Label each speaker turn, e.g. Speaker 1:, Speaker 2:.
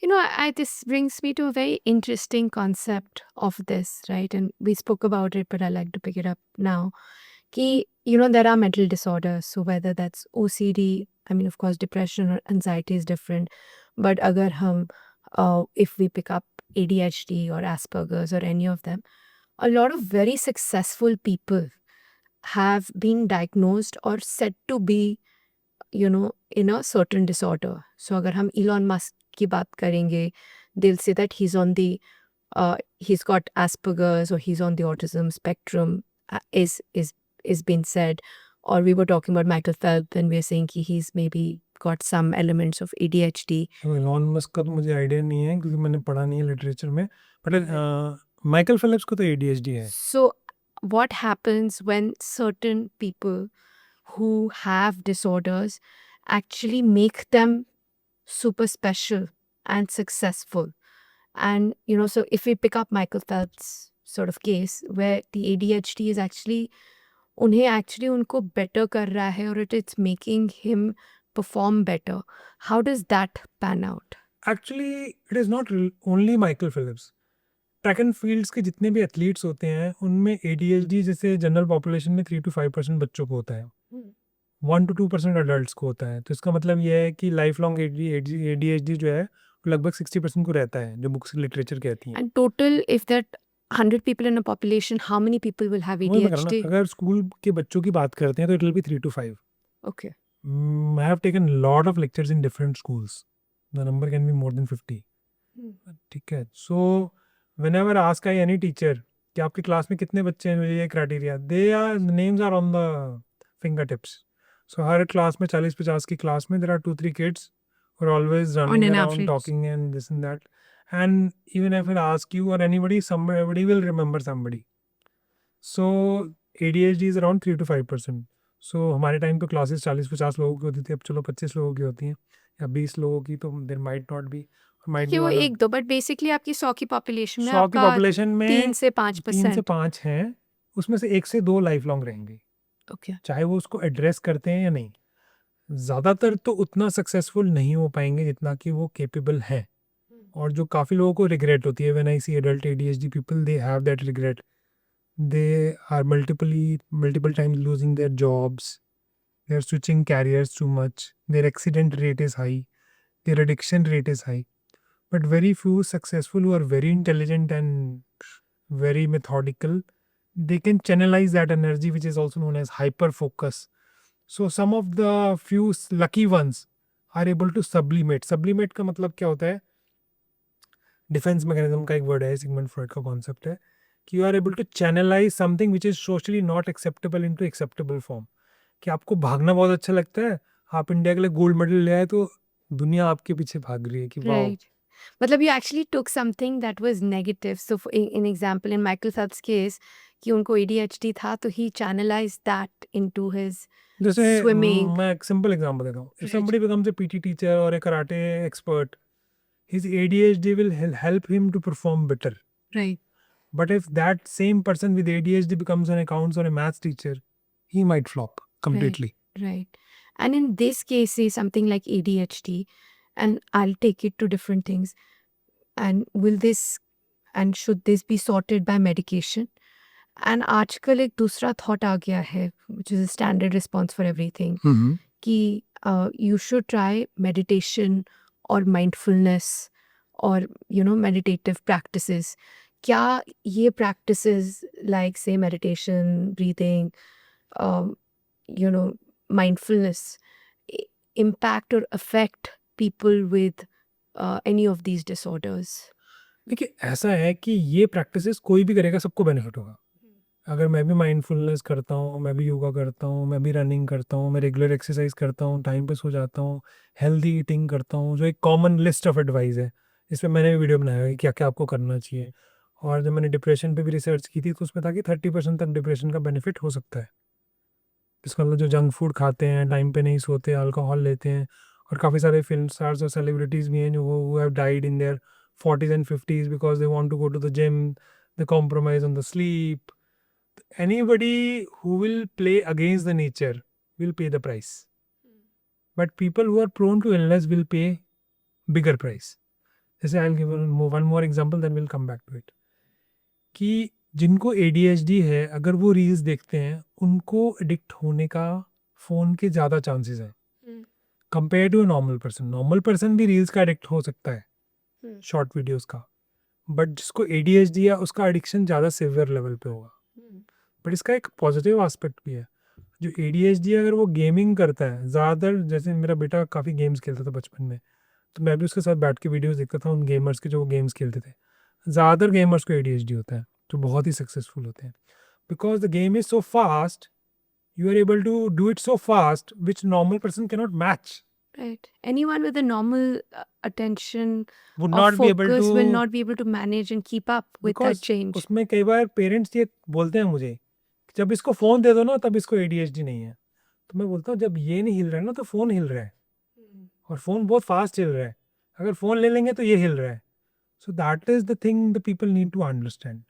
Speaker 1: This brings me to a very interesting concept of this, right? And we spoke about it, but I like to pick it up now. There are mental disorders. So whether that's OCD, I mean, of course, depression or anxiety is different. But if we pick up ADHD or Asperger's or any of them, a lot of very successful people have been diagnosed or said to be in a certain disorder. So अगर हम Elon Musk की बात करेंगे, they'll say that he's got Asperger's or he's on the autism spectrum, is being said. Or we were talking about Michael Phelps and we're saying he's maybe got some elements of ADHD.
Speaker 2: Elon Musk का तो मुझे idea नहीं है क्योंकि मैंने पढ़ा नहीं है लिटरेचर में, बट माइकल फिलिप्स को तो ADHD है.
Speaker 1: So what happens when certain people who have disorders actually make them super special and successful? And, so if we pick up Michael Phelps' sort of case where the ADHD is actually उनको better कर रहा है और it's making him perform better. How does that pan out?
Speaker 2: Actually it is not only Michael Phillips. Track and fields के जितने भी athletes होते हैं उनमें ADHD जैसे जनरल पॉपुलेशन में 3 to 5% बच्चों को होता है, 1 to 2% अडल्ट को होता है. तो इसका मतलब ये है कि लाइफ लॉन्ग ADHD जो है वो लगभग 60% को रहता है, जो बुक्स लिटरेचर कहती हैं.
Speaker 1: And total, if that 100 people in a population, how many people will have
Speaker 2: वही मैं कह रहा हूँ
Speaker 1: ADHD?
Speaker 2: ना, अगर स्कूल के बच्चों की बात करते हैं तो it will be 3 to 5.
Speaker 1: Okay.
Speaker 2: I have taken lot of lectures in different schools. The number can be more than 50. ठीक है. So whenever ask I any teacher कि आपकी क्लास में कितने बच्चे हैं, ये criteria, the names are on the fingertips. So her class में 40-50 की क्लास में there are 2-3 kids who are always running
Speaker 1: an
Speaker 2: around
Speaker 1: average.
Speaker 2: talking and this and that. And even if I ask you or anybody, somebody will remember somebody. So ADHD is around 3 to 5%. So हमारे time पे classes 40-50 लोगों की होती थी, अब चलो 25 लोगों की होती हैं या 20 लोगों की, तो there might not be, might
Speaker 1: कि वो एक दो, बट बेसिकली आपकी 100 की पॉपुलेशन में
Speaker 2: 100 की
Speaker 1: आपका
Speaker 2: पॉपुलेशन में
Speaker 1: 3 से
Speaker 2: 3 से
Speaker 1: 5%.
Speaker 2: 5 हैं, उसमें से 1 से 2 लाइफ लॉन्ग रहेंगे,
Speaker 1: Okay.
Speaker 2: चाहे वो उसको एड्रेस करते हैं या नहीं. ज़्यादातर तो उतना सक्सेसफुल नहीं हो पाएंगे जितना कि वो केपेबल हैं. और जो काफ़ी लोगों को रिग्रेट होती है, when I see adult ADHD people, they have that regret. They are multiple times losing their jobs. They are switching careers too much. Their accident rate is high. Their addiction rate is high. But very few successful who are very intelligent and very methodical, they can channelize that energy, which is also known as hyper focus. So some of the few lucky ones are able to sublimate. Sublimate का मतलब क्या होता है? Defence mechanism का एक word है, Sigmund Freud का concept है कि you are able to channelise something which is socially not acceptable into acceptable form. कि आपको भागना बहुत अच्छा लगता है, आप इंडिया के लिए गोल्ड मेडल ले आए, तो दुनिया आपके पीछे भाग रही है कि वाओ.
Speaker 1: Right. मतलब you actually took something that was negative. So in example, in Michael Phelps' case, कि उनको ADHD था, तो he channelized that into his
Speaker 2: जैसे
Speaker 1: swimming.
Speaker 2: मैं एक सिंपल एग्जांपल देता हूँ. If somebody becomes a PT teacher और a karate expert, his ADHD will help him to perform better.
Speaker 1: Right.
Speaker 2: But if that same person with ADHD becomes an accounts or a maths teacher, he might flop completely.
Speaker 1: Right. And in this case, say something like ADHD, and I'll take it to different things. And should this be sorted by medication? And आजकल एक दूसरा thought आ गया है, which is a standard response for everything, कि you should try meditation or mindfulness or meditative practices. क्या ये practices like say meditation, breathing, mindfulness impact or affect people with any of these disorders?
Speaker 2: देखिए ऐसा है कि ये practices कोई भी करेगा सबको बेनिफिट होगा. अगर मैं भी माइंडफुलनेस करता हूँ, मैं भी योगा करता हूँ, मैं भी रनिंग करता हूँ, मैं रेगुलर एक्सरसाइज करता हूँ, टाइम पे सो जाता हूँ, हेल्दी ईटिंग करता हूँ, जो एक कॉमन लिस्ट ऑफ एडवाइस है, इस पर मैंने वीडियो बनाया है कि क्या क्या आपको करना चाहिए. और जब मैंने डिप्रेशन पे भी रिसर्च की थी तो उसमें था कि 30% तक डिप्रेशन का बेनिफिट हो सकता है. इसका मतलब जो जंक फूड खाते हैं, टाइम पे नहीं सोते, अल्कोहल लेते हैं, और काफ़ी सारे फिल्म स्टार्स और सेलिब्रिटीज़ भी हैं जो have died in their 40s and 50s because they want to go to the gym, they compromise on the sleep. Anybody who will play against the nature will pay the price. But people who are prone to illness will pay bigger price. जैसे I will give one more example then will come back to it, कि जिनको ADHD है अगर वो reels देखते हैं उनको addict होने का फ़ोन के ज़्यादा चांसेस हैं कंपेयर टू नॉर्मल पर्सन भी रील्स का एडिक्ट हो सकता है शॉर्ट वीडियोस का, बट जिसको ADHD है उसका एडिक्शन ज़्यादा सिवियर लेवल पे होगा। बट इसका एक पॉजिटिव एस्पेक्ट भी है, जो ADHD अगर वो गेमिंग करता है ज़्यादातर, जैसे मेरा बेटा काफ़ी गेम्स खेलता था बचपन में, तो मैं भी उसके साथ बैठ के वीडियोस देखता था उन गेमर्स के जो गेम्स खेलते थे। ज़्यादातर गेमर्स को ADHD होता है जो बहुत ही सक्सेसफुल होते हैं, because the game is so fast, you are able to do it so fast which normal person cannot match,
Speaker 1: Right. Anyone with a normal attention
Speaker 2: would
Speaker 1: or
Speaker 2: not be able
Speaker 1: focus will
Speaker 2: to,
Speaker 1: not be able to manage and keep up with that
Speaker 2: because
Speaker 1: change.
Speaker 2: उसमें कई बार parents ये बोलते हैं मुझे कि जब इसको phone दे दो ना तब इसको ADHD नहीं है, तो मैं बोलता हूँ जब ये नहीं हिल रहा है ना तो फ़ोन हिल रहा है, और फ़ोन बहुत फास्ट हिल रहा है, अगर फ़ोन ले लेंगे तो ये हिल रहा है। So that is the thing the people need to understand,